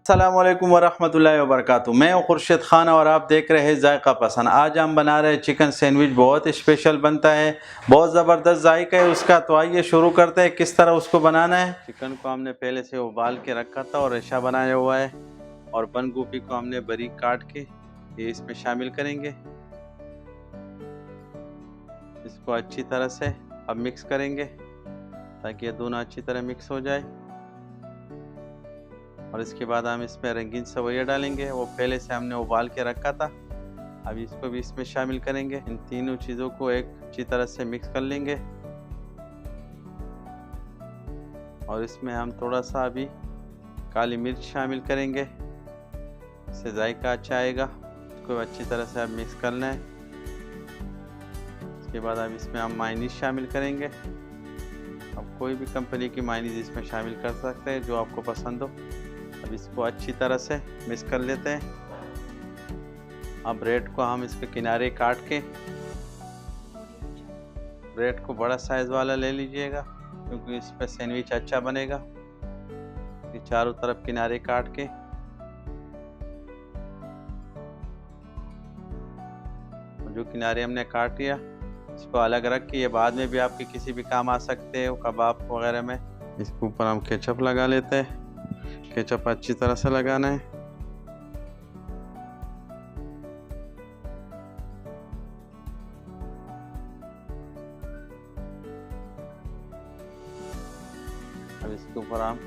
अस्सलामुअलैकुम वरहमतुल्लाहि वबरकातुहू। मैं हूं खुर्शीद खान और आप देख रहे हैं जायका पसंद। आज हम बना रहे हैं चिकन सैंडविच। बहुत स्पेशल बनता है, बहुत ज़बरदस्त जायका है उसका। तो आइए शुरू करते हैं किस तरह उसको बनाना है। चिकन को हमने पहले से उबाल के रखा था और रेशा बनाया हुआ है, और बंद गोभी को हमने बारीक काट के ये इसमें शामिल करेंगे। इसको अच्छी तरह से अब मिक्स करेंगे ताकि ये दोनों अच्छी तरह मिक्स हो जाए। और इसके बाद हम इसमें रंगीन सवैया डालेंगे, वो पहले से हमने उबाल के रखा था। अभी इसको भी इसमें शामिल करेंगे। इन तीनों चीज़ों को एक अच्छी तरह से मिक्स कर लेंगे। और इसमें हम थोड़ा सा अभी काली मिर्च शामिल करेंगे, इससे जायका अच्छा आएगा। इसको अच्छी तरह से अब मिक्स करना है। इसके बाद अब इसमें हम मायनीज शामिल करेंगे। अब कोई भी कंपनी की मायनीज इसमें शामिल कर सकते हैं जो आपको पसंद हो। अब इसको अच्छी तरह से मिक्स कर लेते हैं। अब ब्रेड को हम इसके किनारे काट के, ब्रेड को बड़ा साइज वाला ले लीजिएगा क्योंकि इस पर सैंडविच अच्छा बनेगा। ये चारों तरफ किनारे काट के जो किनारे हमने काट लिया इसको अलग रख के, ये बाद में भी आपके किसी भी काम आ सकते हैं कबाब वगैरह में। इसके ऊपर हम केचप लगा लेते हैं। केचप अच्छी तरह से लगाना है। अब इसके ऊपर हम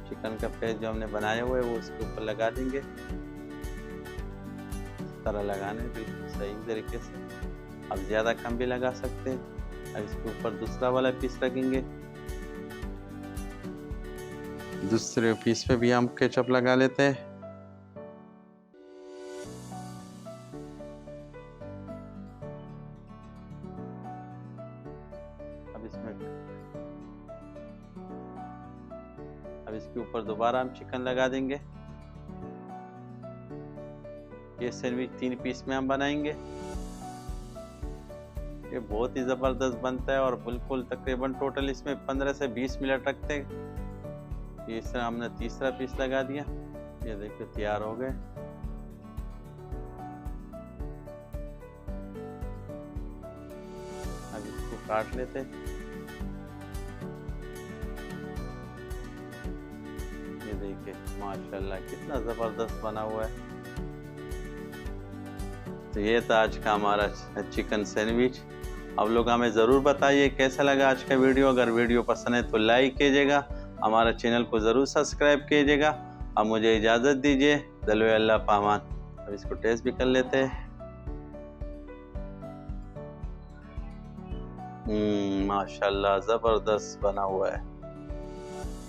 चिकन का पेस्ट जो हमने बनाया हुआ है वो इसके ऊपर लगा देंगे। इस तरह लगाना है बिल्कुल सही तरीके से। अब ज़्यादा कम भी लगा सकते हैं। अब इसके ऊपर दूसरा वाला पीस रखेंगे। दूसरे पीस पे भी हम केचप लगा लेते हैं। अब इसके ऊपर दोबारा हम चिकन लगा देंगे। ये सैंडविच 3 पीस में हम बनाएंगे। ये बहुत ही ज़बरदस्त बनता है और बिल्कुल तकरीबन टोटल इसमें 15 से 20 मिनट रखते हैं। ये इस तरह हमने तीसरा पीस लगा दिया। ये देखिए तैयार हो गए। अब इसको काट लेते हैं। ये देखिए माशाल्लाह कितना ज़बरदस्त बना हुआ है। तो ये था आज का हमारा चिकन सैंडविच। आप लोग हमें ज़रूर बताइए कैसा लगा आज का वीडियो। अगर वीडियो पसंद है तो लाइक कीजिएगा, हमारा चैनल को ज़रूर सब्सक्राइब कीजिएगा। अब मुझे इजाज़त दीजिए। दलो अल्लाह पामान। अब इसको टेस्ट भी कर लेते हैं। माशाल्लाह ज़बरदस्त बना हुआ है।